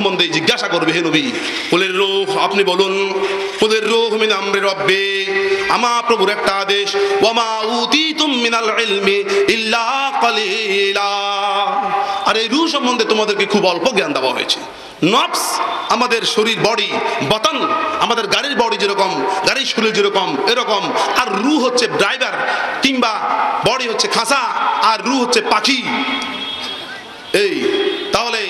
সম্বন্ধে জিজ্ঞাসা করবে, হে নবী কুলির রূহ, আপনি বলুন, কুলির রূহ মিন আমরি রব্বি, আমার প্রভুর একটা আদেশ, ওয়া মা উতিতুম মিনাল ইলমি ইল্লা কালিলা। আর এই রূহ সম্বন্ধে তোমাদেরকে খুব অল্প জ্ঞান দেওয়া হয়েছে। নফস আমাদের শরীর, বডি, বতন, আমাদের গাড়ির বডি যেরকম, গাড়ির শরীর যেরকম এরকম, আর রূহ হচ্ছে ড্রাইভার, কিংবা বডি হচ্ছে খাসা আর রূহ হচ্ছে পাখি। এই তাহলে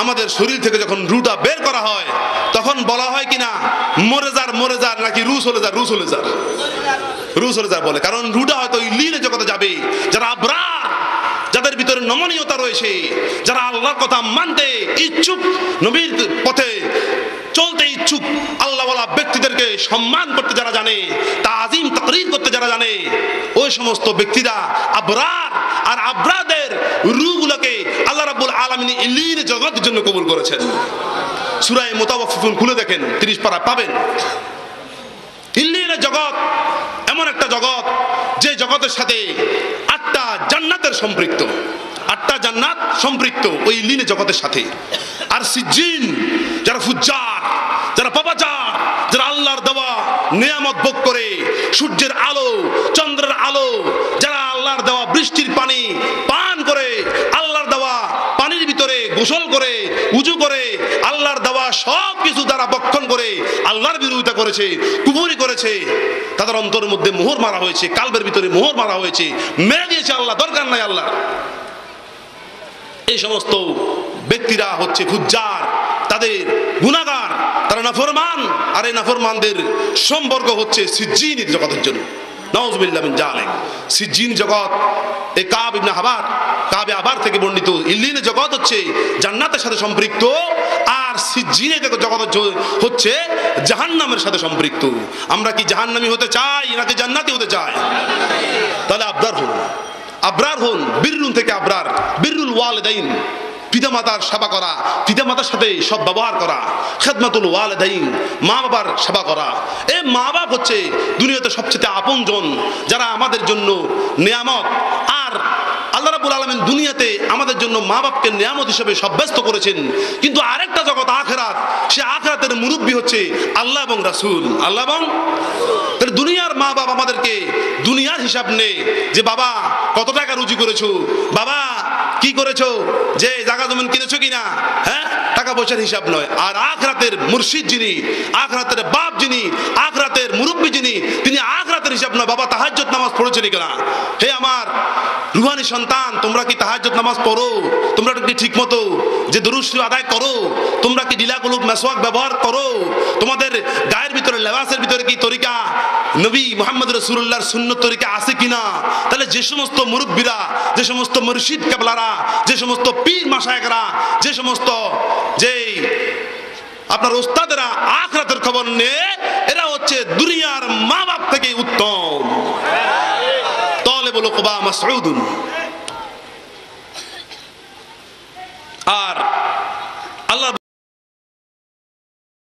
আমাদের শরীর থেকে যখন রুটা বের করা হয় তখন বলা হয় কিনা মরে যার নাকি রু চলে যার বলে, কারণ রুটা হয়তো ইল্লিনে জগতে যাবে। যারা আবরার, যাদের ভিতরে নমনীয়তা রয়েছে, যারা আল্লাহর কথা মানতে ইচ্ছুক, নবীর পথে চলতে ইচ্ছুক, আল্লাহওয়ালা ব্যক্তিদেরকে সম্মান করতে যারা জানে, তাজিম তাকরীর করতে যারা জানে, ওই সমস্ত ব্যক্তিরা আবরার। আর আবরারদের রূহগুলোকে আল্লাহ রাব্বুল আলামিন ইল্লিন জগতের জন্য কবুল করেছেন। সূরা মুতাওয়াফফিফুন খুলে দেখেন, 30 পারা পাবেন। ইল্লিনের জগৎ এমন একটা জগৎ যে জগতের সাথে 8টা জান্নাতের সম্পৃক্ত, 8টা জান্নাত সম্পৃক্ত ওই ইল্লিনের জগতের সাথে। আর সিজ্জিন, যারা ফুজ্জার, যারা পাপাচার, যারা আল্লাহর দেওয়া নিয়ামত ভোগ করে, সূর্যের আলো, চন্দ্রের আলো, যারা আল্লাহর দেওয়া বৃষ্টির পানি পান করে, আল্লাহর দেওয়া পানির ভিতরে গোসল করে, উজু করে, আল্লাহর দেওয়া সব কিছু দ্বারা বক্ষণ করে আল্লাহর বিরোধিতা করেছে, কুফরি করেছে, তাদের অন্তরের মধ্যে মোহর মারা হয়েছে, কালবের ভিতরে মোহর মারা হয়েছে, মেরে দিয়েছে আল্লাহ, দরকার নাই আল্লাহ। এই সমস্ত ব্যক্তিরা হচ্ছে ফুজ্জার, তাদের গুনাহগার, তারা নাফরমান। আর এই নাফরমানদের সম্পর্ক হচ্ছে সিজ্জিনের জগতের জন্য। নাউযুবিল্লাহ মিন যালিক। সিজ্জিন জগৎ, এই কাব ইবনে আহবার থেকে বর্ণিত ইল্লিনের জগৎ হচ্ছে জান্নাতের সাথে সম্পৃক্ত, আর সিজ্জিনের জগৎ হচ্ছে জাহান্নামের সাথে সম্পৃক্ত। আমরা কি জাহান্নামী হতে চাই নাকি জান্নাতি হতে চাই? তাহলে আবরার হন, বিররুন থেকে আবরার, বিররুল ওয়ালিদাইন, পিতামাতার সেবা করা, পিতামাতার সাথে সব ব্যবহার করা, খেদমাতুল ওয়ালিদাইন, মা বাবার সেবা করা। এই মা বাপ হচ্ছে দুনিয়াতে সবচেয়ে আপনজন, যারা আমাদের জন্য নিয়ামত। আর আল্লাহ রাব্বুল আলামিন দুনিয়াতে আমাদের জন্য মা বাপকে নিয়ামত হিসেবে সাব্যস্ত করেছেন। কিন্তু আরেকটা জগৎ আখিরাত, সে আখিরাতের মুরব্বী হচ্ছে আল্লাহ এবং রাসূল। আল্লাহ এবং দুনিয়ার মা বাপ আমাদেরকে দুনিয়ার হিসাব নেই, যে বাবা কত টাকা রুজি করেছো, বাবা কি করেছো, যে জায়গা জমিন কিনেছো কিনা, হ্যাঁ, টাকা পয়সার হিসাব নয়। আর আখিরাতের মুর্শিদ যিনি, আখিরাতের বাপ যিনি, আখিরাতের মুরব্বী যিনি, তিনি আখিরাতের হিসাব নয়, বাবা তাহাজ্জুদ নামাজ পড়েছো কিনা। হে আমার রুহানি সন্তান, তোমরা কি তাহাজ্জুদ নামাজ পড়ো? তোমরা কি ঠিক মতো যে দুরূদ শরীফ আদায় করো? তোমরা কি ডিলা কুলুব মেসওয়াক ব্যবহার করো? তোমাদের গায়ের ভিতরে, লেবাসের ভিতরে কি তরিকা নবী মুহাম্মদ রাসূলুল্লাহর সুন্নত তরিকা আছে কিনা? তাহলে যে সমস্ত মুরব্বীরা, যে সমস্ত মুর্শিদ কেবলারা, যে সমস্ত পীর মাশায়েখরা, যে সমস্ত যে আপনার ওস্তাদেরা আখিরাতের খবর নেয়, এরা হচ্ছে দুনিয়ার মা বাপ থেকে উত্তম। তালেবুল উকবা মাসউদুন।